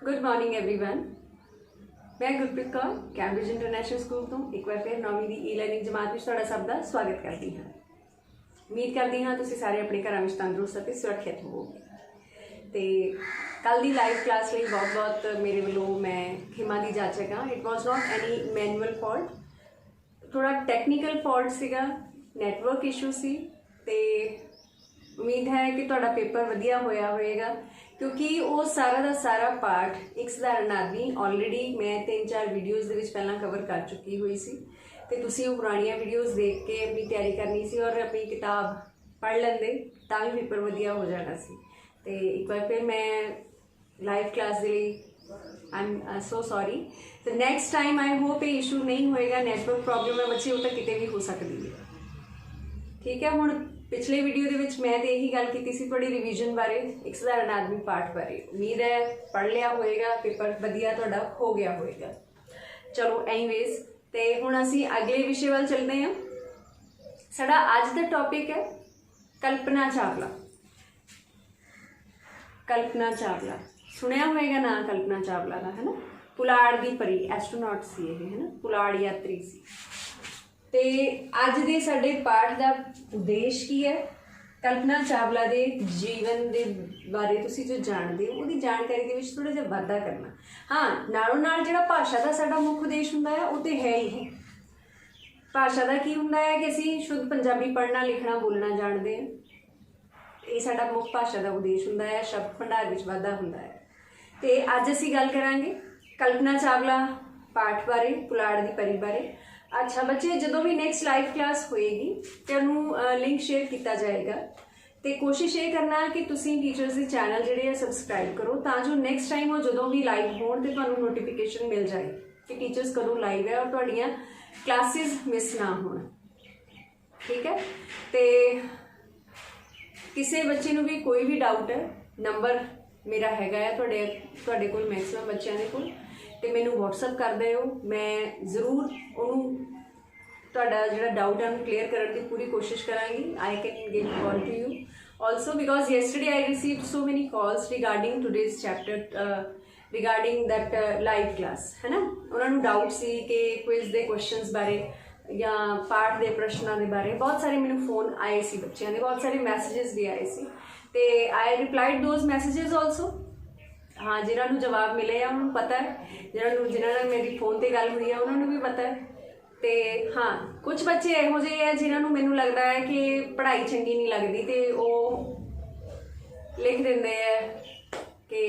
Good morning everyone. मैं Gurpreet Kaur Cambridge International School तो एक बार फिर 9वीं ਦੀ ਈ-ਲਰਨਿੰਗ ਜਮਾਤ ਵਿੱਚ ਤੁਹਾਡਾ ਸਭ ਦਾ ਸਵਾਗਤ ਕਰਦੀ ਹਾਂ। ਉਮੀਦ ਕਰਦੀ ਹਾਂ ਤੁਸੀਂ ਸਾਰੇ ਆਪਣੇ ਘਰਾਂ ਵਿੱਚ ਤੰਦਰੁਸਤ ਅਤੇ ਸੁਰੱਖਿਅਤ ਹੋਵੋਗੇ। ਤੇ ਕੱਲ ਦੀ ਲਾਈਵ ਕਲਾਸ ਲਈ ਬਹੁਤ ਮੇਰੇ ਵੱਲੋਂ ਮੈਂ ਖਿਮਾ ਦੀ ਜਾਚਕ ਹਾਂ। It was not any manual fault, ਥੋੜਾ ਟੈਕਨੀਕਲ ਫਾਲਟ ਸੀਗਾ, ਨੈਟਵਰਕ ਇਸ਼ੂ ਸੀ ਤੇ उम्मीद है कि तुहाडा पेपर वधिया होया होएगा क्योंकि वो सारा का सारा पार्ट एक सधारण आदमी ऑलरेडी मैं 3-4 वीडियोज़ दे विच पहलां कवर कर चुकी हुई सी ते तुसीं वो पुरानियां वीडियोज़ देख के अपनी तैयारी करनी सी और अपनी किताब पढ़ लेंदे तां भी पेपर वधिया हो जाना सी। ते एक बार फिर मैं लाइव क्लास दे लई आई एम सो सॉरी। तो नैक्सट टाइम आई होप ये इशू नहीं होएगा, नैटवर्क प्रॉब्लम है बच्चे वो तो किते भी हो सकती है। ठीक है, हुण पिछले वीडियो के विच मैं तो यही गल की सी थोड़ी रिवीजन बारे, एक सधारण आदमी पाठ बारे। उम्मीद है पढ़ लिया होएगा, पेपर वधिया तुहाडा हो गया होएगा। चलो एनीवेज ते हुण असीं अगले विषय वाल चलते हैं। साडा अज दा टॉपिक है कल्पना चावला। कल्पना चावला सुनिया होएगा ना, कल्पना चावला का है ना, पुलाड़ दी परी एस्ट्रोनॉट सी ये है ना, पुलाड़ यात्री सी। ते अज दे साडे पाठ का उद्देश्य की है, कल्पना चावला के जीवन के बारे तुसीं जो जानते हो उसकी जानकारी के विच थोड़ा जिहा वाधा करना। हाँ, नालों नाल जिहड़ा भाषा का साडा मुख उद्देश्य हुंदा है वो तो है ही है। भाषा का की हुंदा है कि असीं शुद्ध पंजाबी पढ़ना लिखना बोलना जानते हैं, ये साडा मुख भाषा का उद्देश्य हुंदा है, शब्द भंडार विच वाधा हुंदा है। ते अज असीं गल करांगे कल्पना चावला पाठ बारे, पुलाड़ दी परी बारे। अच्छा बच्चे, जो भी नैक्सट लाइव क्लास होएगी तो उन्होंने लिंक शेयर किया जाएगा। तो कोशिश ये करना कि तुसीं टीचर्स के चैनल जिहड़े आ सबसक्राइब करो तां जो नैक्सट टाइम वो जो भी लाइव होण ते तुहानूं नोटिफिकेशन मिल जाए कि टीचर्स कदों लाइव है और तुहाड़ियां क्लासेस मिस ना होण। ठीक है, तो किसी बच्चे नूं भी कोई भी डाउट है, नंबर मेरा हैगा है तुहाडे कोल मैक्सिमम बच्चों के कोल, तो मैनू व्हाट्सअप कर दिओ, मैं जरूर उन्होंने तुहाडा जिहड़ा डाउट है उन्होंने क्लीयर करने की पूरी कोशिश करांगी। I can give call to you also because yesterday I received so many calls regarding today's chapter regarding that live class है ना। उन्होंने डाउट सी कि क्विज के क्वेश्चनस बारे या पाठ के प्रश्नों के बारे बहुत सारे मैनू फोन आए सी बच्चों के, बहुत सारे मैसेजेस भी आए सी ते I replied those messages also. हाँ, जिन्होंने जवाब मिले हैं उन्होंने पता है, जिन्होंने मेरी फोन पर गल हुई है उन्होंने भी पता है। तो हाँ, कुछ बच्चे इहो जे है जिन्होंने मैनू लगता है कि पढ़ाई चंगी नहीं लगती तो वो लिख देंगे है कि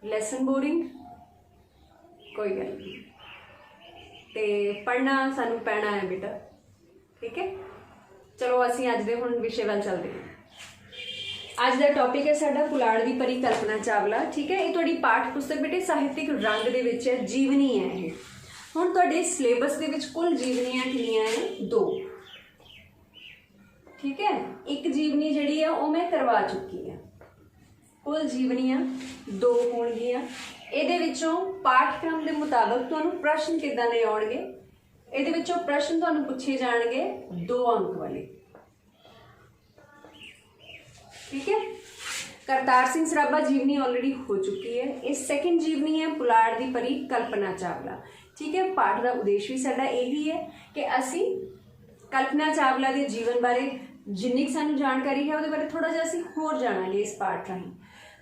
लैसन बोरिंग, कोई गल नहीं, तो पढ़ना सानू पैना है बेटा। ठीक है, चलो असीं अज दे हुण विषय वाल चलते हैं। अज का टॉपिक है साडा पुलाड़ दी परी कल्पना चावला। ठीक है, ये तुहाडी पाठ पुस्तक बेटे साहित्यिक रंग दे विच है, जीवनी है ये। हुण तुहाडे सिलेबस दे विच कुल जीवनियां कितनियां हैं? 2। ठीक है, एक जीवनी जिहड़ी है वो मैं करवा चुकी है। कुल जीवनियां 2 होणगियां। इहदे विचों पाठक्रम के मुताबिक तुहानूं प्रश्न किदां दे आउणगे, इहदे विचों प्रश्न तुहानूं पुछे जाणगे 2 अंक वाले। ठीक है, करतार सिंह सराभा जीवनी ऑलरेडी हो चुकी है। इस सेकंड जीवनी है पुलाड़ दी परी कल्पना चावला। ठीक है, पाठ का उद्देश्य भी साडा यही है कि असी कल्पना चावला के जीवन बारे जिन्नी सानू जानकारी है वो बारे थोड़ा जिहा असी होर जाणांगे इस पाठ राहीं।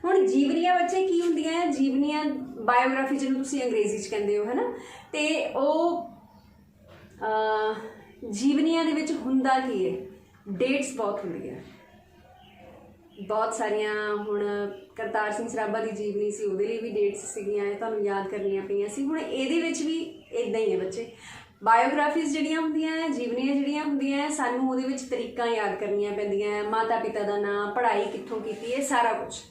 हुण जीवनियां बच्चे की हुंदियां हैं? जीवनियां बायोग्राफी जिन्होंने तुसीं अंग्रेजी च कहंदे हो है ना, तो वो जीवनियां दे विच हुंदा की है, डेट्स बहुत हुंदियां, बहुत सारिया। हुण करतार सिंह सराभा की जीवनी सी उहदे लई भी डेट्स सीगियां, तुहानूं याद करनियां पईयां सी। हुण इहदे विच भी इदां ही है बच्चे, बायोग्राफीज़ जिहड़ियां हुंदियां हैं, जीवनियां जिहड़ियां हुंदियां हैं, सानूं उहदे विच तरीकां याद करनियां पैंदियां हैं, माता पिता दा नाम, पढ़ाई कित्थों कीती है, सारा कुछ।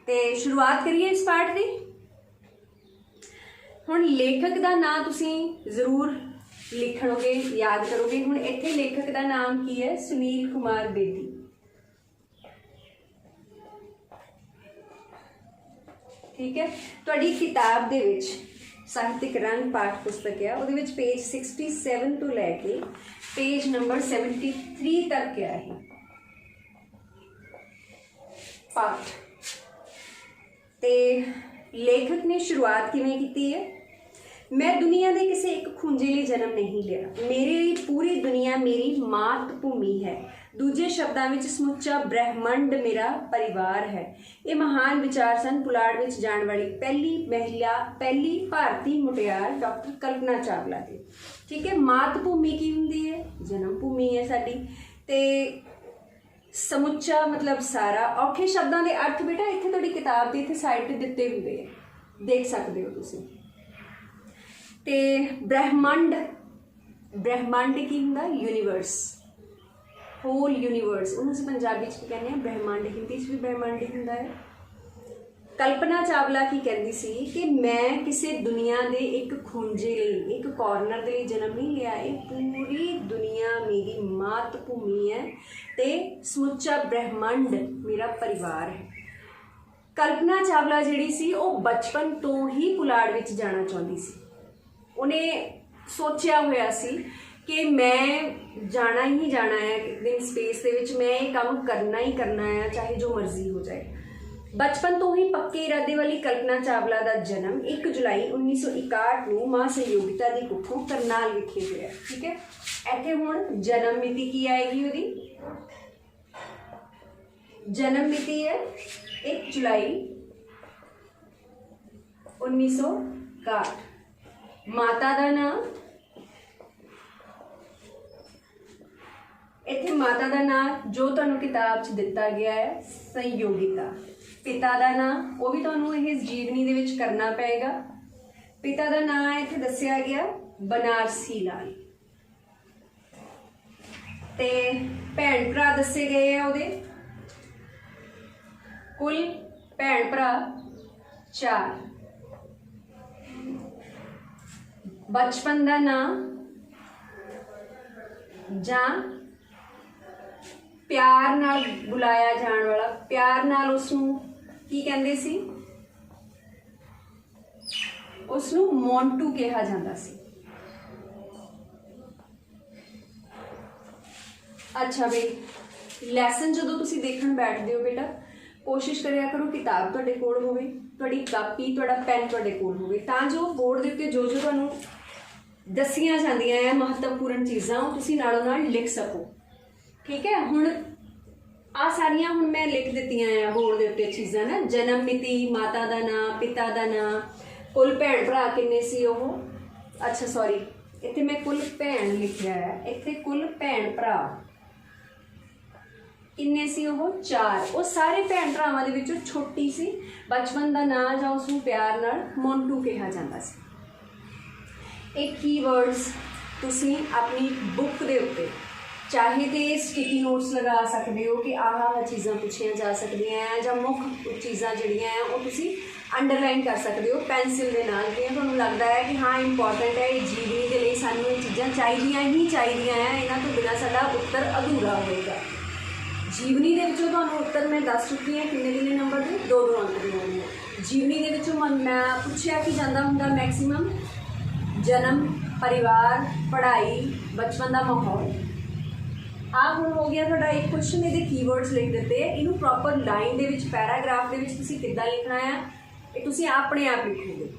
ते शुरुआत करिए इस पाठ की। हुण लेखक दा नाम तुसीं जरूर लिखोगे, याद करोगे। हुण इत्थे लेखक दा नाम की है? सुनील कुमार बेदी। ठीक है, तुहाडी किताब दे विच साहित्यिक रंग पाठ पुस्तक है, उहदे विच पेज 67 तो लैके पेज नंबर 73 तक क्या है पाठ। ਤੇ ਲੇਖਕ ਨੇ ਸ਼ੁਰੂਆਤ ਕਿਵੇਂ ਕੀਤੀ ਹੈ? ਮੈਂ ਦੁਨੀਆ ਦੇ ਕਿਸੇ ਇੱਕ ਖੂੰਜੇ ਲਈ ਜਨਮ ਨਹੀਂ ਲਿਆ, ਮੇਰੇ ਲਈ ਪੂਰੀ ਦੁਨੀਆ ਮੇਰੀ ਮਾਤ ਭੂਮੀ ਹੈ। ਦੂਜੇ ਸ਼ਬਦਾਂ ਵਿੱਚ ਸਮੁੱਚਾ ਬ੍ਰਹਿਮੰਡ ਮੇਰਾ ਪਰਿਵਾਰ ਹੈ। ਇਹ ਮਹਾਨ ਵਿਚਾਰ ਸਨ ਪੁਲਾੜ ਵਿੱਚ ਜਾਣ ਵਾਲੀ ਪਹਿਲੀ ਭਾਰਤੀ ਮੁਟਿਆਰ ਡਾਕਟਰ ਕਲਪਨਾ ਚਾਵਲਾ ਦੇ। ਠੀਕ ਹੈ, ਮਾਤ ਭੂਮੀ ਕੀ ਹੁੰਦੀ ਹੈ? ਜਨਮ ਭੂਮੀ ਹੈ ਸਾਡੀ। ਤੇ ਸਮੁੱਚਾ ਮਤਲਬ ਸਾਰਾ। ਔਖੇ ਸ਼ਬਦਾਂ ਦੇ ਅਰਥ ਬੇਟਾ ਇੱਥੇ ਤੁਹਾਡੀ ਕਿਤਾਬ ਦੇ ਇੱਥੇ ਸਾਈਡ ਤੇ ਦਿੱਤੇ ਹੁੰਦੇ ਆ, ਦੇਖ ਸਕਦੇ ਹੋ ਤੁਸੀਂ। ਤੇ ਬ੍ਰਹਿਮੰਡ ਕੀ ਹੁੰਦਾ? Universe, whole universe. ਉਹਨੂੰ ਅਸੀਂ ਪੰਜਾਬੀ 'ਚ ਕੀ ਕਹਿੰਦੇ ਹਾਂ? ਬ੍ਰਹਿਮੰਡ। ਹਿੰਦੀ 'ਚ ਵੀ ਬ੍ਰਹਿਮੰਡ ਹੀ ਹੁੰਦਾ ਹੈ। ਕਲਪਨਾ ਚਾਵਲਾ ਕੀ ਕਹਿੰਦੀ ਸੀ ਕਿ ਮੈਂ ਕਿਸੇ ਦੁਨੀਆ ਦੇ ਇੱਕ ਖੂੰਜੇ ਲਈ, ਇੱਕ ਕਾਰਨਰ ਦੇ ਲਈ ਜਨਮ ਨਹੀਂ ਲਿਆ, ਇਹ ਪੂਰੀ ਦੁਨੀਆ ਮੇਰੀ ਮਾਤ ਭੂਮੀ ਹੈ ਤੇ ਸਮੁੱਚਾ ਬ੍ਰਹਿਮੰਡ ਮੇਰਾ ਪਰਿਵਾਰ ਹੈ। ਕਲਪਨਾ ਚਾਵਲਾ ਜਿਹੜੀ ਸੀ ਉਹ ਬਚਪਨ ਤੋਂ ਹੀ ਪੁਲਾੜ ਵਿੱਚ ਜਾਣਾ ਚਾਹੁੰਦੀ ਸੀ। ਉਹਨੇ ਸੋਚਿਆ ਹੋਇਆ ਸੀ ਕਿ ਮੈਂ ਜਾਣਾ ਹੀ ਜਾਣਾ ਹੈ ਇੱਕ ਦਿਨ ਸਪੇਸ ਦੇ ਵਿੱਚ, ਮੈਂ ਇਹ ਕੰਮ ਕਰਨਾ ਹੀ ਕਰਨਾ ਹੈ ਚਾਹੇ ਜੋ ਮਰਜ਼ੀ ਹੋ ਜਾਏ। ਬਚਪਨ ਤੋਂ ਹੀ ਪੱਕੇ ਇਰਾਦੇ ਵਾਲੀ ਕਲਪਨਾ ਚਾਵਲਾ ਦਾ ਜਨਮ 1 ਜੁਲਾਈ 1961 ਨੂੰ ਮਾਂ ਸਹਿਯੋਗਿਤਾ ਦੀ ਕੁੱਖੋਂ ਕਰਨਾਲ ਵਿਖੇ ਹੋਇਆ। ਠੀਕ ਹੈ, ਇੱਥੇ ਹੁਣ ਜਨਮ ਮਿਤੀ ਕੀ ਆਏਗੀ? ਉਹਦੀ ਜਨਮ ਮਿਤੀ ਹੈ 1 ਜੁਲਾਈ 1961। ਮਾਤਾ ਦਾ ਨਾਮ, ਇੱਥੇ ਮਾਤਾ ਦਾ ਨਾਮ ਜੋ ਤੁਹਾਨੂੰ ਕਿਤਾਬ 'ਚ ਦਿੱਤਾ ਗਿਆ ਹੈ ਸਹਿਯੋਗਿਤਾ। ਪਿਤਾ ਦਾ ਨਾਮ ਉਹ ਵੀ ਤੁਹਾਨੂੰ ਇਹ ਜੀਵਨੀ ਦੇ ਵਿੱਚ ਕਰਨਾ ਪਏਗਾ। ਪਿਤਾ ਦਾ ਨਾਮ ਇੱਥੇ ਦੱਸਿਆ ਗਿਆ ਬਨਾਰਸੀ ਲਾਲ। ਤੇ ਭੈਣ ਭਰਾ ਦੱਸੇ ਗਏ ਆ ਉਹਦੇ, ਕੁੱਲ ਭੈਣ ਭਰਾ 4। ਬਚਪਨ ਦਾ ਨਾਮ ਜਾਂ ਪਿਆਰ ਨਾਲ ਬੁਲਾਇਆ ਜਾਣ ਵਾਲਾ, ਪਿਆਰ ਨਾਲ ਉਸਨੂੰ ਕੀ ਕਹਿੰਦੇ ਸੀ? ਉਸਨੂੰ ਮੋਂਟੂ ਕਿਹਾ ਜਾਂਦਾ ਸੀ। ਅੱਛਾ ਬਈ, ਲੈਸਨ ਜਦੋਂ ਤੁਸੀਂ ਦੇਖਣ ਬੈਠਦੇ ਹੋ ਬੇਟਾ, ਕੋਸ਼ਿਸ਼ ਕਰਿਆ ਕਰੋ ਕਿਤਾਬ ਤੁਹਾਡੇ ਕੋਲ ਹੋਵੇ, ਤੁਹਾਡੀ ਕਾਪੀ, ਤੁਹਾਡਾ ਪੈਨ ਤੁਹਾਡੇ ਕੋਲ ਹੋਵੇ, ਤਾਂ ਜੋ ਬੋਰਡ ਦੇ ਉੱਤੇ ਜੋ ਤੁਹਾਨੂੰ ਦੱਸੀਆਂ ਜਾਂਦੀਆਂ ਹੈ ਮਹੱਤਵਪੂਰਨ ਚੀਜ਼ਾਂ ਉਹ ਤੁਸੀਂ ਨਾਲੋਂ ਨਾਲ ਲਿਖ ਸਕੋ। ਠੀਕ ਹੈ, ਹੁਣ ਆ ਸਾਰੀਆਂ ਹੁਣ ਮੈਂ ਲਿਖ ਦਿੱਤੀਆਂ ਆ ਬੋਰਡ ਦੇ ਉੱਤੇ ਚੀਜ਼ਾਂ ਨਾ। ਜਨਮ ਮਿਤੀ, ਮਾਤਾ ਦਾ ਨਾਂ, ਪਿਤਾ ਦਾ ਨਾਂ, ਕੁੱਲ ਭੈਣ ਭਰਾ ਕਿੰਨੇ ਸੀ ਉਹ? ਅੱਛਾ ਸੌਰੀ, ਇੱਥੇ ਮੈਂ ਕੁੱਲ ਭੈਣ ਲਿਖਿਆ ਹੈ, ਇੱਥੇ ਕੁੱਲ ਭੈਣ ਭਰਾ ਕਿੰਨੇ ਸੀ ਉਹ? 4। ਉਹ ਸਾਰੇ ਭੈਣ ਭਰਾਵਾਂ ਦੇ ਵਿੱਚੋਂ ਛੋਟੀ ਸੀ। ਬਚਪਨ ਦਾ ਨਾਂ ਜਾਂ ਉਸਨੂੰ ਪਿਆਰ ਨਾਲ ਮੋਂਟੂ ਕਿਹਾ ਜਾਂਦਾ ਸੀ। ਇਹ ਕੀਵਰਡਸ ਤੁਸੀਂ ਆਪਣੀ ਬੁੱਕ ਦੇ ਉੱਤੇ ਚਾਹੇ ਤੇ ਸਟਿਕੀ ਨੋਟਸ ਲਗਾ ਸਕਦੇ ਹੋ ਕਿ ਆਹ ਚੀਜ਼ਾਂ ਪੁੱਛੀਆਂ ਜਾ ਸਕਦੀਆਂ, ਜਾਂ ਮੁੱਖ ਚੀਜ਼ਾਂ ਜਿਹੜੀਆਂ ਆ ਉਹ ਤੁਸੀਂ ਅੰਡਰਲਾਈਨ ਕਰ ਸਕਦੇ ਹੋ ਪੈਨਸਿਲ ਦੇ ਨਾਲ। ਜਿਵੇਂ ਤੁਹਾਨੂੰ ਲੱਗਦਾ ਹੈ ਕਿ ਹਾਂ ਇੰਪੋਰਟੈਂਟ ਹੈ, ਇਹ ਜੀਵਨੀ ਦੇ ਲਈ ਸਾਨੂੰ ਇਹ ਚੀਜ਼ਾਂ ਚਾਹੀਦੀਆਂ ਹੀ ਚਾਹੀਦੀਆਂ ਹੈ, ਇਹਨਾਂ ਤੋਂ ਬਿਨਾਂ ਸਾਡਾ ਉੱਤਰ ਅਧੂਰਾ ਹੋਵੇਗਾ। ਜੀਵਨੀ ਦੇ ਵਿੱਚੋਂ ਤੁਹਾਨੂੰ ਉੱਤਰ ਮੈਂ ਦੱਸ ਚੁੱਕੀ ਹਾਂ ਕਿੰਨੇ ਕਿੰਨੇ ਨੰਬਰ ਦੇ, 2-2 ਅੰਕ ਦੇ ਹੋਣਗੇ। ਜੀਵਨੀ ਦੇ ਵਿੱਚੋਂ ਮੈਂ ਪੁੱਛਿਆ ਕਿ ਜਾਂਦਾ ਹੁੰਦਾ ਮੈਕਸੀਮਮ ਜਨਮ, ਪਰਿਵਾਰ, ਪੜ੍ਹਾਈ, ਬਚਪਨ ਦਾ ਮਾਹੌਲ। ਆਹ ਹੁਣ ਹੋ ਗਿਆ ਤੁਹਾਡਾ ਇੱਕ ਕੁਐਸਚਨ, ਇਹਦੇ ਕੀਵਰਡਸ ਲਿਖ ਦਿੱਤੇ। ਇਹਨੂੰ ਪ੍ਰੋਪਰ ਲਾਈਨ ਦੇ ਵਿੱਚ, ਪੈਰਾਗ੍ਰਾਫ ਦੇ ਵਿੱਚ ਤੁਸੀਂ ਕਿੱਦਾਂ ਲਿਖਣਾ ਆ ਇਹ ਤੁਸੀਂ ਆਪਣੇ ਆਪ ਲਿਖੋਗੇ।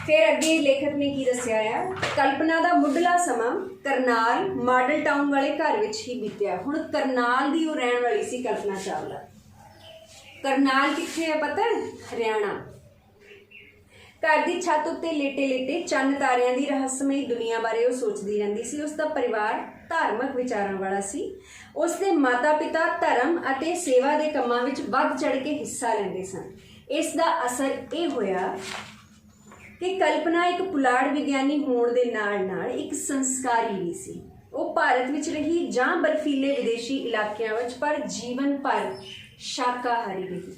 ਫਿਰ ਅੱਗੇ ਲੇਖਕ ਨੇ ਕੀ ਦੱਸਿਆ ਆ? ਕਲਪਨਾ ਦਾ ਮੁੱਢਲਾ ਸਮਾਂ ਕਰਨਾਲ ਮਾਡਲ ਟਾਊਨ ਵਾਲੇ ਘਰ ਵਿੱਚ ਹੀ ਬੀਤਿਆ। ਹੁਣ ਕਰਨਾਲ ਦੀ ਉਹ ਰਹਿਣ ਵਾਲੀ ਸੀ ਕਲਪਨਾ ਚਾਵਲਾ। ਕਰਨਾਲ ਕਿੱਥੇ ਹੈ ਪਤਾ? ਹਰਿਆਣਾ। ਘਰ ਦੀ ਛੱਤ ਉੱਤੇ ਲੇਟੇ ਲੇਟੇ ਚੰਨ ਤਾਰਿਆਂ ਦੀ ਰਹੱਸਮਈ ਦੁਨੀਆ ਬਾਰੇ ਉਹ ਸੋਚਦੀ ਰਹਿੰਦੀ ਸੀ। ਉਸ ਦਾ ਪਰਿਵਾਰ ਧਾਰਮਿਕ ਵਿਚਾਰਾਂ ਵਾਲਾ ਸੀ। ਉਸ ਦੇ ਮਾਤਾ ਪਿਤਾ ਧਰਮ ਅਤੇ ਸੇਵਾ ਦੇ ਕੰਮਾਂ ਵਿੱਚ ਵੱਧ ਚੜ੍ਹ ਕੇ ਹਿੱਸਾ ਲੈਂਦੇ ਸਨ। ਇਸ ਦਾ ਅਸਰ ਇਹ ਹੋਇਆ ਕਿ ਕਲਪਨਾ ਇੱਕ ਪੁਲਾੜ ਵਿਗਿਆਨੀ ਹੋਣ ਦੇ ਨਾਲ ਨਾਲ ਇੱਕ ਸੰਸਕਾਰੀ ਵੀ ਸੀ। ਉਹ ਭਾਰਤ ਵਿੱਚ ਰਹੀ ਜਾਂ ਬਰਫੀਲੇ ਵਿਦੇਸ਼ੀ ਇਲਾਕਿਆਂ ਵਿੱਚ, ਪਰ ਜੀਵਨ ਭਰ ਸ਼ਾਕਾਹਾਰੀ ਰਹੀ।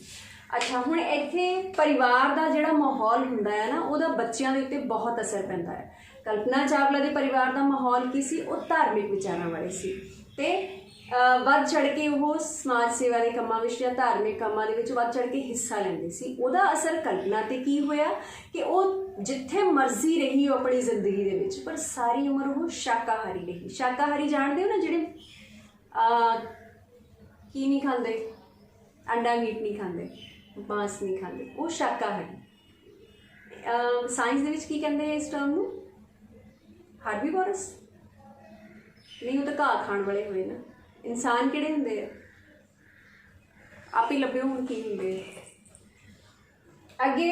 ਅੱਛਾ, ਹੁਣ ਇੱਥੇ ਪਰਿਵਾਰ ਦਾ ਜਿਹੜਾ ਮਾਹੌਲ ਹੁੰਦਾ ਹੈ ਨਾ, ਉਹਦਾ ਬੱਚਿਆਂ ਦੇ ਉੱਤੇ ਬਹੁਤ ਅਸਰ ਪੈਂਦਾ ਹੈ। ਕਲਪਨਾ ਚਾਵਲਾ ਦੇ ਪਰਿਵਾਰ ਦਾ ਮਾਹੌਲ ਕੀ ਸੀ? ਉਹ ਧਾਰਮਿਕ ਵਿਚਾਰਾਂ ਵਾਲੇ ਸੀ ਤੇ ਵੱਧ ਚੜ੍ਹ ਕੇ ਉਹ ਸਮਾਜ ਸੇਵਾ ਦੇ ਕੰਮਾਂ ਵਿੱਚ ਜਾਂ ਧਾਰਮਿਕ ਕੰਮਾਂ ਦੇ ਵਿੱਚ ਵੱਧ ਚੜ੍ਹ ਕੇ ਹਿੱਸਾ ਲੈਂਦੇ ਸੀ। ਉਹਦਾ ਅਸਰ ਕਲਪਨਾ 'ਤੇ ਕੀ ਹੋਇਆ ਕਿ ਉਹ ਜਿੱਥੇ ਮਰਜ਼ੀ ਰਹੀ ਉਹ ਆਪਣੀ ਜ਼ਿੰਦਗੀ ਦੇ ਵਿੱਚ, ਪਰ ਸਾਰੀ ਉਮਰ ਉਹ ਸ਼ਾਕਾਹਾਰੀ ਰਹੀ। ਸ਼ਾਕਾਹਾਰੀ ਜਾਣਦੇ ਹੋ ਨਾ, ਜਿਹੜੇ ਕੀ ਨਹੀਂ ਖਾਂਦੇ? ਅੰਡਾ ਮੀਟ ਨਹੀਂ ਖਾਂਦੇ, मांस नहीं खाते, वो शाकाहारी। साइंस ਦੇ ਵਿੱਚ ਕੀ ਕਹਿੰਦੇ हैं इस टर्म ਨੂੰ? ਹਾਰਬੀਵੋਰਸ नहीं, वो तो घाह खाण वाले हुए ना। इंसान किहड़े हुंदे आ? आप ही लभ्यो हुण की हुंदे आ। अगे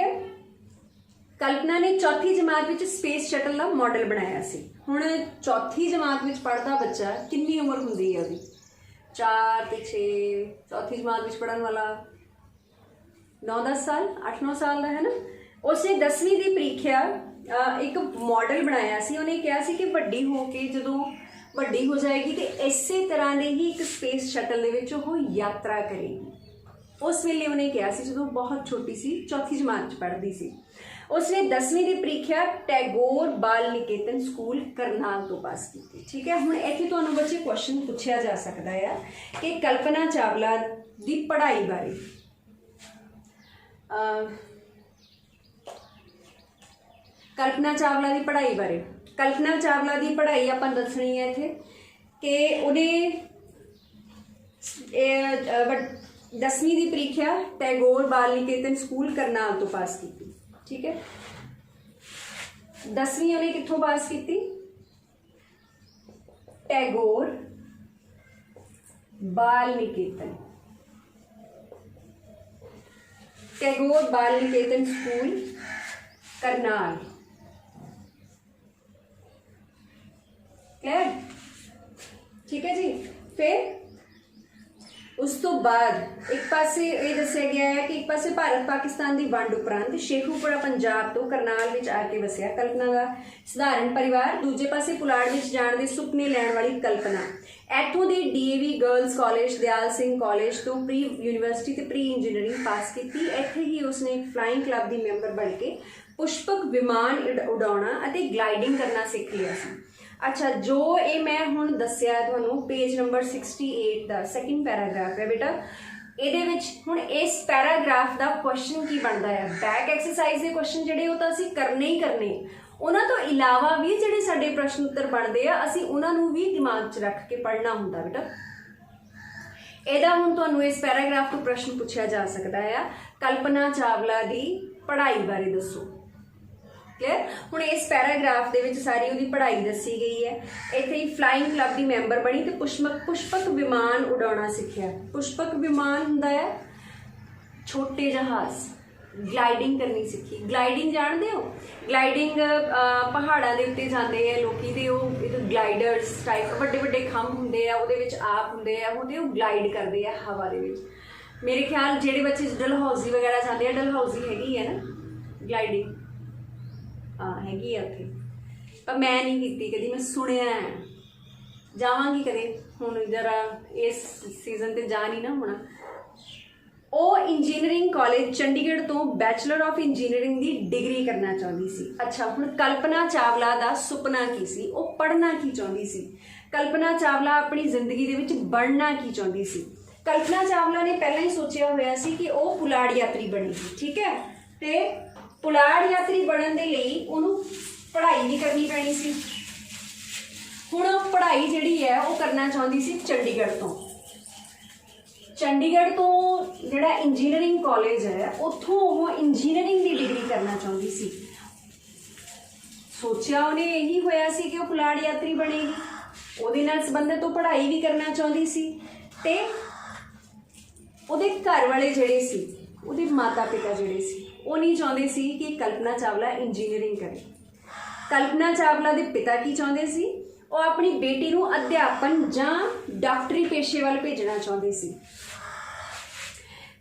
कल्पना ने चौथी जमात विच स्पेस शटल का मॉडल बनाया सी। हुण चौथी जमात विच पढ़दा बच्चा कितनी उम्र हुंदी है उसदी? 4 ते 6। चौथी जमात विच पढ़न वाला 9-10 साल, 8-9 साल का है ना। उसने 10वीं की ਪ੍ਰੀਖਿਆ एक मॉडल बनाया सी। उन्हें कहा सी कि वड्डी हो के जदों वड्डी हो जाएगी तो इसे तरह के ही एक स्पेस शटल दे विच वो यात्रा करेगी। उस वेले उन्हें कहा सी जदों बहुत छोटी सी, चौथी जमात च पढ़दी सी। उसने 10वीं की ਪ੍ਰੀਖਿਆ टैगोर बाल निकेतन स्कूल करनाल तो पास की। ठीक है, हुण इत्थे तुहानूं बच्चे क्वेश्चन पूछा जा सकता है कि कल्पना चावला की पढ़ाई बारे कल्पना चावला की पढ़ाई बारे कल्पना चावला की पढ़ाई आपां दसनी है इत्थे कि उन्हें 10वीं की ਪ੍ਰੀਖਿਆ टैगोर बाल निकेतन स्कूल करनाल तो पास की। ठीक है, 10वीं उन्हें कित्थों पास की? टैगोर बाल निकेतन टैगोर बाल निकेतन स्कूल करनाल। क्लियर? ठीक है जी। फिर उस तो बाद एक पासे ये दस्या गया है कि एक पासे भारत पाकिस्तान की वंड उपरंत शेखूपुरा पंजाब तो करनाल विच आके वसिया कल्पना का सधारण परिवार। दूजे पासे पुलाड़ विच जाण दे सुपने लैण वाली कल्पना इत्थों दे DAV girls college, Dayal Singh college तो प्री यूनीवर्सिटी ते प्री इंजीनियरिंग पास की। इत्थे ही उसने एक फ्लाइंग क्लब की मैंबर बन के पुष्पक विमान उड़ाउणा अते ग्लाइडिंग करना सीख लिया सी। अच्छा, जो ये मैं हुण दस्सिया तुहानूं पेज नंबर 68 का सैकेंड पैराग्राफ है बेटा। ये हुण इस पैराग्राफ का क्वेश्चन की बनता है? बैक एक्सरसाइज के क्वेश्चन जिहड़े वो तो असीं करने ही करने, उन्हां तो इलावा भी जिहड़े साडे प्रश्न उत्तर बनते हैं असीं उन्हां नूं भी दिमाग च रख के पढ़ना हुंदा बेटा। ਇਹਦਾ ਹੁਣ ਤੁਹਾਨੂੰ इस पैराग्राफ तो प्रश्न पूछा जा सकता है, कल्पना चावला की पढ़ाई बारे दसो। क्लियर? हुण इस पैराग्राफ दे विच सारी उहदी पढ़ाई दसी गई है। इत्थे ही फ्लाइंग क्लब की मैंबर बनी तो पुष्पक विमान उड़ाउणा सीखिया। पुष्पक विमान हुंदा है छोटे जहाज़, ग्लाइडिंग करनी सीखी। ग्लाइडिंग जानते हो? ग्लाइडिंग पहाड़ों के उत्ते जाते हैं लोग, तो ग्लाइडर्स टाइप बड़े बड़े खंभ होंगे, वो आप होंगे वो ग्लाइड करते हैं हवा के। मेरे ख्याल जेडे बच्चे डलहौजी वगैरह जाते हैं, डलहौजी हैगी है ना ग्लाइडिंग? हाँ हैगी है उत्थे, पर मैं नहीं की कभी, मैं सुनिया है। जावांगी कदे, हुण जरा इस सीजन ते जा नहीं ना होना। वो इंजीनियरिंग कॉलेज चंडीगढ़ तो बैचलर ऑफ इंजीनियरिंग की डिग्री करना चाहती सी। अच्छा, हुण कल्पना चावला का सुपना की सी? वो पढ़ना की चाहती सी? कल्पना चावला अपनी जिंदगी दे विच बनना की चाहती सी? कल्पना चावला ने पहले ही सोचा हुआ सी कि वो पुलाड़ यात्री बनेगी। ठीक है, तो पुलाड़ यात्री बनने के लिए उन्होंने पढ़ाई भी करनी पैनी सी। हुण पढ़ाई जिहड़ी है वो करना चाहती सी चंडीगढ़ तो। चंडीगढ़ तो जिहड़ा इंजीनियरिंग कॉलेज है उत्थों वो इंजीनियरिंग की डिग्री करना चाहती सी। सोचा उन्हें यही होया सी कि वो पुलाड़ यात्री बनेगी, उहदे नाल संबंधित तो पढ़ाई भी करना चाहती सी। ते उहदे घर वाले जिहड़े सी, उहदे माता पिता जिहड़े सी, वो नहीं चाहते सी कि कल्पना चावला इंजीनियरिंग करे। कल्पना चावला के पिता की चाहते सी? वो अपनी बेटी को अध्यापन जां डॉक्टरी पेशे वाल भेजना चाहते सी।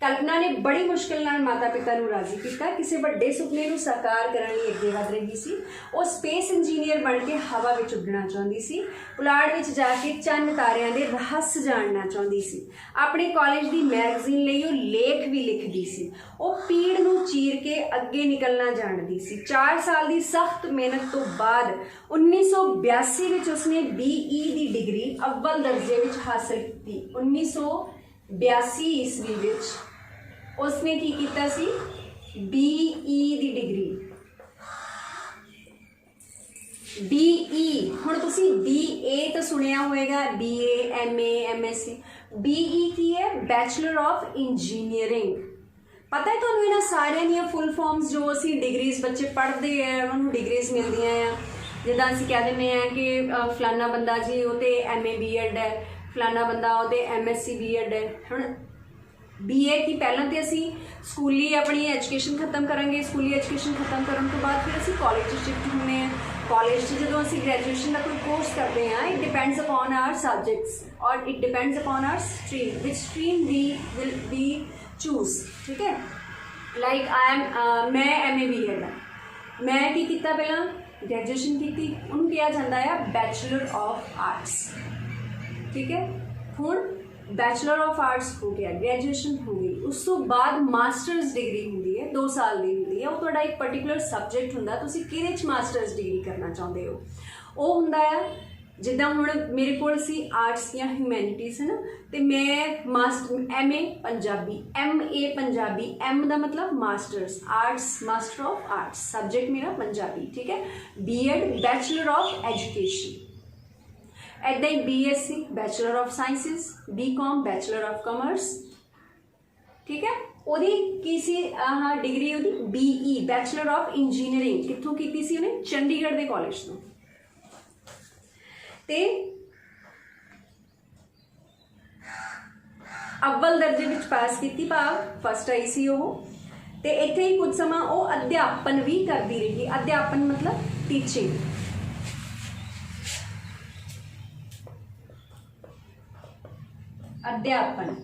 कल्पना ने बड़ी मुश्किल नाल माता पिता को राजी किया, किसी वड्डे सुपने को साकार करने लई अगे वध रही सी। वो स्पेस इंजीनियर बन के हवा में उड़ना चाहती सी, पुलाड़ में जाके चंद तारियां दे रहस्य जानना चाहती सी। अपने कॉलेज की मैगजीन लई वो लेख भी लिखती सी। वो पीड़ नूं चीर के अगे निकलना जानती सी। 4 साल की सख्त मेहनत तो बाद 1982 में उसने BE की डिग्री अव्वल दर्जे में हासिल की। 1982 ईस्वी में उसने की कीता सी? BE की डिग्री। BE हुण तुसीं BA तो सुनिया होएगा, BA MA MSc। BE की है? Bachelor of engineering. पता है तुहानूं इन्हां सारियां ਦੀਆਂ फुल फॉर्म्स जो ਅਸੀਂ डिग्रीज बच्चे पढ़ते हैं उन्होंने डिग्रीज मिलदियां आ जिद्दां ਅਸੀਂ कह दिंदे आ कि फलाना बंदा जी वो तो MA BEd है फलाना बंदा वो तो MSc BEd है हुण BA की पहलां तो असी स्कूली अपनी एजुकेशन खत्म करांगे स्कूली एजुकेशन खत्म करने तो बाद फिर असी कॉलेज शिफ्ट होने हैं कॉलेज जो असी ग्रैजुएशन का कोई कोर्स करते हैं it depends upon our subjects और it depends upon our stream which stream we choose ठीक है लाइक आई एम मैं MA BEd हाँ मैं की किया पहला ग्रैजुएशन की उन्होंने कहा जाता है बैचलर ऑफ आर्ट्स ठीक है हुण बैचलर ऑफ आर्ट्स हो गया ग्रैजुएशन हो गई उस तो बाद मास्टर्स डिग्री होंगी है 2 साल की होंगी है वो एक पर्टिकुलर सबजैक्ट होंगे तुसीं किहदे च मास्टर्स डिग्री करना चाहते हो वो होंदा है जिद्दां हुण मेरे कोल सी आर्ट्स या ह्यूमैनिटीज़ है ना तो मैं MA Punjabi MA Punjabi M का मतलब masters arts master of arts subject मेरा पंजाबी ठीक है BEd बैचलर ऑफ एजुकेशन ऐदा ही BSc bachelor of sciences BCom bachelor of commerce ठीक है ओदी की सी डिग्री ओदी BE बैचलर ऑफ इंजीनियरिंग कित्थों कीती सी उन्हें चंडीगढ़ के कॉलेज तो ते अव्वल दर्जे विच पास की भाव फस्ट आई सी वो ते इत्थे ही कुछ समा वो अध्यापन भी करती रही अध्यापन मतलब टीचिंग अध्यापन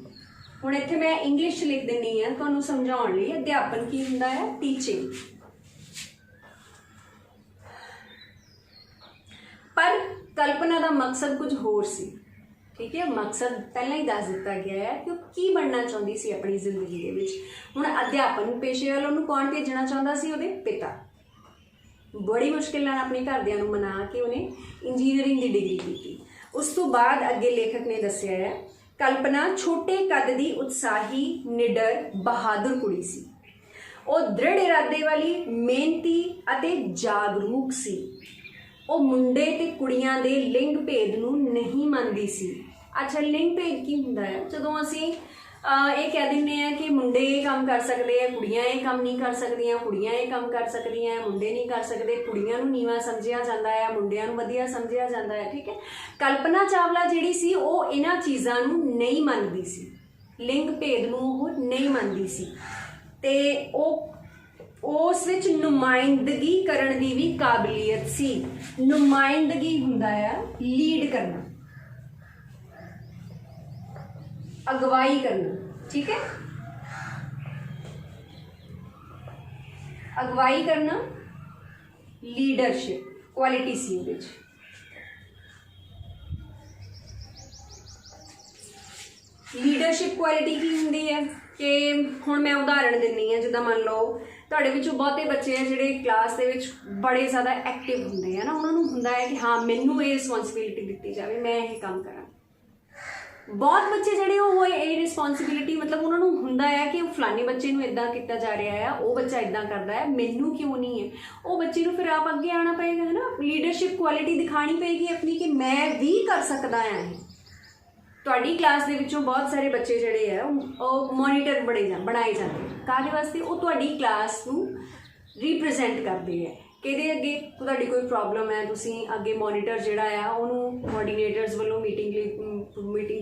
हुण इत्थे मैं इंग्लिश लिख दिंदी हां तुहानूं समझाउण लई अध्यापन की हुंदा है टीचिंग पर कल्पना का मकसद कुछ होर सी ठीक है मकसद पहले ही दस दिता गया है कि वो की बनना चाहती सी अपनी जिंदगी के विच हुण अध्यापन पेशे वाल उन्होंने कौन भेजना चाहता सी उहदे पिता बड़ी मुश्किल नाल अपने घरदियां नूं मना के उन्हें इंजीनियरिंग की डिग्री की उस तो बाद अगे लेखक ने दस्सिया है कल्पना छोटे कद की उत्साही निडर बहादुर कुड़ी सी वो दृढ़ इरादे वाली मेहनती अते जागरूक सी वो मुंडे ते कुड़ियां दे लिंग भेद नूं नहीं मनदी सी अच्छा लिंग भेद की हुंदा है जदों असीं ये कह दिंदे हैं कि मुंडे ये काम कर सकते हैं कुड़ियां ये काम नहीं कर सकदियां कुड़ियां ये काम कर सकदियां मुंडे नहीं कर सकते कुड़ियां नूं नीवां समझिया जाता है मुंडियां नूं वधिया समझिया जाता है ठीक है कल्पना चावला जिहड़ी सी वो इन्हां चीज़ां नूं नहीं मनदी सी लिंग भेद नूं वो नहीं मनदी सी ते उस विच नुमाइंदगी करन दी भी काबलियत सी नुमाइंदगी हुंदा है लीड करना अगवाई करना ठीक है अगवाई करना लीडरशिप क्वालिटी सी उहदे च लीडरशिप क्वालिटी की हुंदी है कि हुण मैं उदाहरण दिंदी हां जिद्दां मान लो तुहाडे विचों बहुते बच्चे हैं जिहड़े क्लास दे विच बड़े ज़्यादा एक्टिव हुंदे हैं ना उन्होंने हुंदा है कि हाँ मैनूं ये रिस्पोंसिबिलिटी दित्ती जाए मैं ये काम करा बहुत बच्चे जिहड़े वो ये रिस्पोंसिबिलिटी मतलब उन्होंने हुंदा है कि फलाने बच्चे नूं इदां किया जा रहा है वो बच्चा इदां करता है मैनू क्यों नहीं है वो बच्चे नूं फिर आप अगे आना पेगा है ना लीडरशिप क्वालिटी दिखानी पेगी अपनी कि मैं भी कर सकदा है तुहाडी क्लास दे विचों बहुत सारे बच्चे जिहड़े है वो मॉनीटर बनाए जाते हैं काहदे वास्ते वो तुहाडी क्लास नूं रिप्रजेंट करते हैं किहदे अगे तुहाडी कोई प्रॉब्लम है तुसीं अगे मॉनीटर जिहड़ा है उहनूं कोआर्डीनेटर्स वालों मीटिंग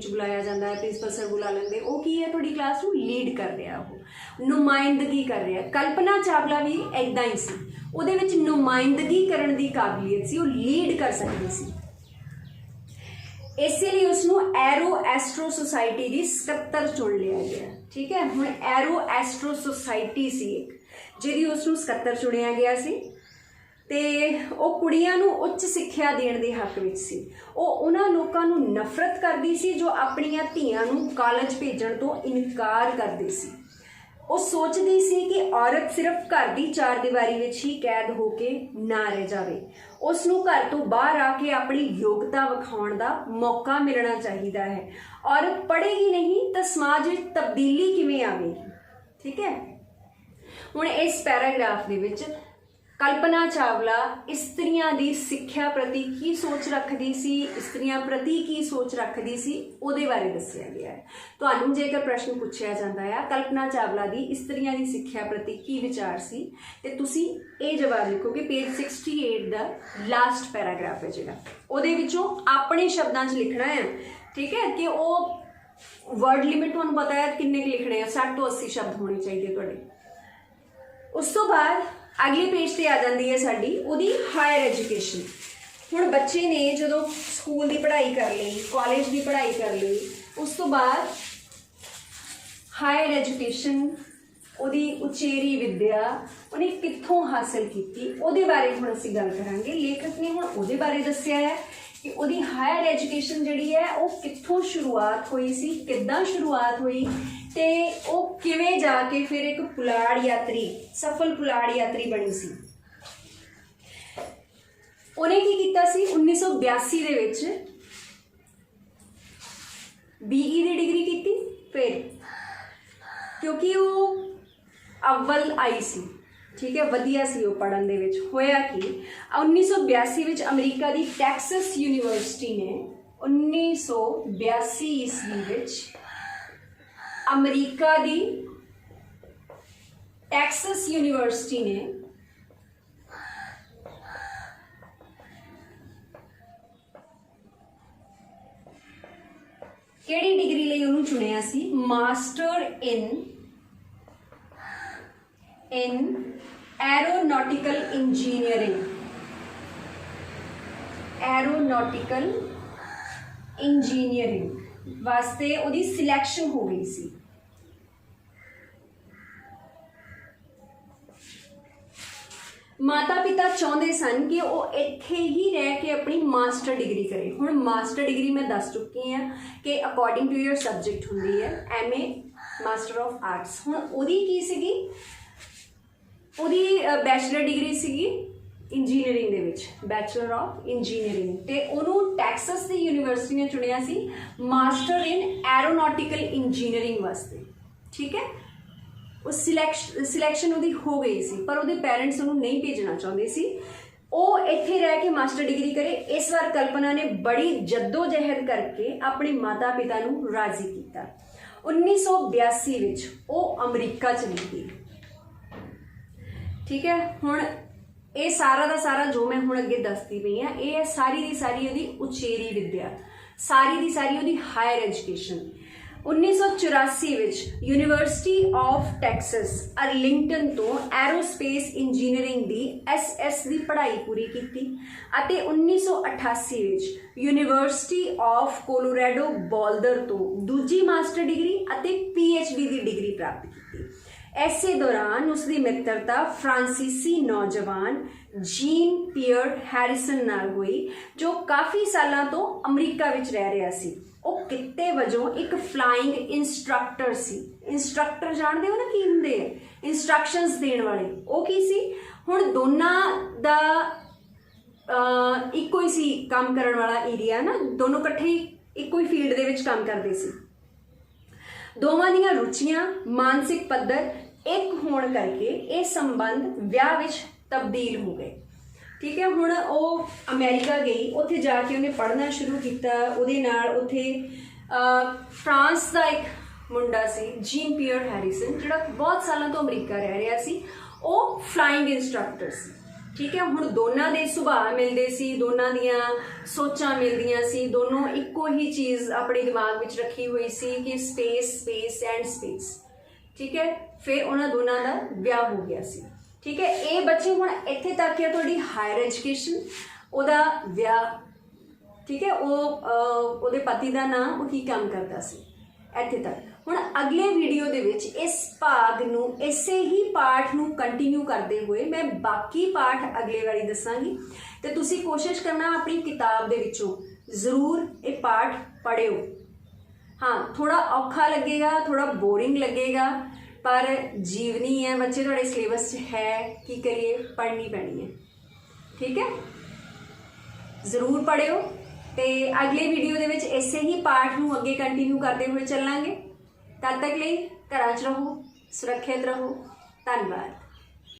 च बुलाया जाता है प्रिंसीपल सर बुला लेंदे वो की है तुहाडी क्लास नूं लीड कर रहा वो नुमाइंदगी कर रहा कल्पना चावला भी इदां ही सी उहदे विच नुमाइंदगी करन दी काबलियत सी वो लीड कर सकदी सी इसलिए उसनों एरो एस्ट्रो सोसाइटी की सकत्तर चुन लिया गया ठीक है हुण एरो एस्ट्रो सोसाइटी सी एक जिहदी उसनों सकत्तर चुनिया गया सी ते वो कुड़ियां नूं उच्च सिक्ख्या देण दे हक विच सी वो उन्हां लोकां नूं नफरत करदी सी जो अपणियां धीआं नूं कॉलेज भेजण तो इनकार करदे सी वो सोचती सी कि औरत सिर्फ घर की चार दीवारी विच ही कैद होके ना रह जाए उसनूं घर तो बाहर आके अपनी योग्यता विखाउण दा मौका मिलना चाहिए है औरत पढ़ेगी नहीं तो समाज में तब्दीली किवें आवेगी ठीक है हुण इस पैराग्राफ दे विच कल्पना चावला इस्त्रियां दी सिक्ख्या प्रति की सोच रखदी सी, इस्त्रियां प्रति की सोच रखदी सी, उहदे बारे दस्सिया गया है। तुहानूं जेकर प्रश्न पूछिया जाता है कल्पना चावला दी इस्त्रियां दी सिक्ख्या प्रति की विचार सी, ते तुसीं ये जवाब लिखोगे पेज 68 दा लास्ट पैराग्राफ है जिहड़ा, उहदे विचों अपने शब्दां 'च लिखना है। ठीक है कि वो वर्ड लिमिट तुहानूं पता है किन्ने लिखने हैं, 60 तो 80 शब्द होने चाहिए तुहाडे। उस तो बाद अगले पेज पे आ जाती है साडी उहदी हायर एजुकेशन। हुण बच्चे ने जदों स्कूल की पढ़ाई कर ली, कॉलेज की पढ़ाई कर ली, उस तो बाद हायर एजुकेशन उहदी उचेरी विद्या उन्हें कित्थों हासिल की, उहदे बारे हुण असीं गल करांगे। लेखक ने हुण उहदे बारे दस्सिया है कि उहदी हायर एजुकेशन जिहड़ी है वो कित्थों शुरुआत हुई सी, किद्दां शुरुआत हुई, ते वो किवें जाके फिर एक पुलाड़ यात्री, सफल पुलाड़ यात्री बनी सी। उन्हें की कीता सी 1982 दे विच BE दी डिग्री कीती, फिर क्योंकि वो अव्वल आई सी, ठीक है, वधिया सी वो पढ़न दे विच। होया कि 1982 विच अमरीका दी टैक्सस यूनीवर्सिटी ने 1982 ईस्वी विच अमरीका दी टैक्सस यूनीवर्सिटी ने केड़ी डिग्री लई उन्होंने चुनिया सी? मास्टर इन एरोनॉटिकल इंजीनियरिंग वास्ते उहदी सिलैक्शन हो गई सी। माता पिता चाहते सन कि वो इत्थे ही रह के अपनी मास्टर डिग्री करे। हुण मास्टर डिग्री मैं दस चुकी हाँ कि अकॉर्डिंग टू योर सबजैक्ट होंदी है MA मास्टर ऑफ आर्ट्स। हुण उहदी की सीगी, उहदी बैचलर डिग्री सीगी इंजीनियरिंग दे विच, बैचलर ऑफ इंजीनियरिंग, ते उहनूं टैक्सस दी यूनीवर्सिटी ने चुनिया सी मास्टर इन एरोनॉटिकल इंजीनियरिंग वास्ते। ठीक है, उस सिलैक्शन उहदी हो गई सी, पर उहदे पेरेंट्स उहनूं नहीं भेजना चाहते सी, वो इत्थे रह के मास्टर डिग्री करे। इस बार कल्पना ने बड़ी जद्दोजहद करके अपने माता पिता नूं राजी किया। 1982 विच वो अमरीका चली गई। ठीक है, हुण ये सारा का सारा जो मैं हुण अगे दसदी पई हाँ, ये सारी की सारी उहदी उचेरी विद्या, सारी की सारी उहदी हायर एजुकेशन। 1984 विच यूनीवर्सिटी ऑफ टैक्सस अर्लिंगटन तो एरोस्पेस इंजीनियरिंग दी SS दी पढ़ाई पूरी की, अते 1988 विच यूनीवर्सिटी ऑफ कोलोराडो बोल्डर तो दूजी मास्टर डिग्री अते PhD दी डिग्री प्राप्त की। ऐसे दौरान उसकी मित्रता फ्रांसीसी नौजवान जीन पियर हैरिसन नाल हुई, जो काफ़ी सालों तो अमरीका विच रह रहा सी। वो कित्ते वजों एक फ्लाइंग इंस्ट्रक्टर सी। इंस्ट्रक्टर जानते हो ना की हुंदे है? इंस्ट्रक्शनस देने वाले। वो की सी, हुण दोनों दा इक्को ही सी काम करन वाला एरिया ना, दोनों इकट्ठे इक्को ही फील्ड दे विच काम करते सी। दोवां दीयां रुचियां मानसिक पद्धर एक होने करके ये संबंध विआह विच तब्दील हो गए। ठीक है, हुण वो अमेरिका गई, उत्थे जाके उन्हें पढ़ना शुरू किया। उहदे नाल उत्थे फ्रांस का एक मुंडा सी जीन पियर हैरिसन, जिहड़ा बहुत सालों तो अमरीका रह रहा सी, वो फ्लाइंग इंस्ट्रक्टर सी। ठीक है, हुण दोनों के सुभाव मिलते सी, दोनों दियां सोचां मिलदियां सी, दोनों इक्को ही चीज़ अपने दिमाग विच रखी हुई सी कि स्पेस स्पेस एंड स्पेस। ठीक है, फिर उन्होंने दोनों का विआह हो गया सी। ठीक है, ये बच्चे हुण इत्थे तक है तुहाडी हायर एजुकेशन, उहदा विआह। ठीक है, वो पति का नाम वो की काम करता सी, इत्थे तक। हुण अगले वीडियो दे विच इस भाग नूं, इसे ही पाठ नूं कंटिन्यू करते हुए मैं बाकी पाठ अगले वारी दसांगी, ते तुसी कोशिश करना अपनी किताब दे विचों जरूर ये पाठ पढ़ियो। हाँ, थोड़ा औखा लगेगा, थोड़ा बोरिंग लगेगा, पर जीवनी है बच्चे, थोड़े सिलेबस है, की करिए, पढ़नी पैनी है। ठीक है, जरूर पढ़ियो। तो अगले वीडियो दे विच इसे ही पाठ नूं अगे कंटिन्यू करते हुए चलांगे। तद तक लिए घरां च रहो, सुरक्षित रहो। धन्यवाद।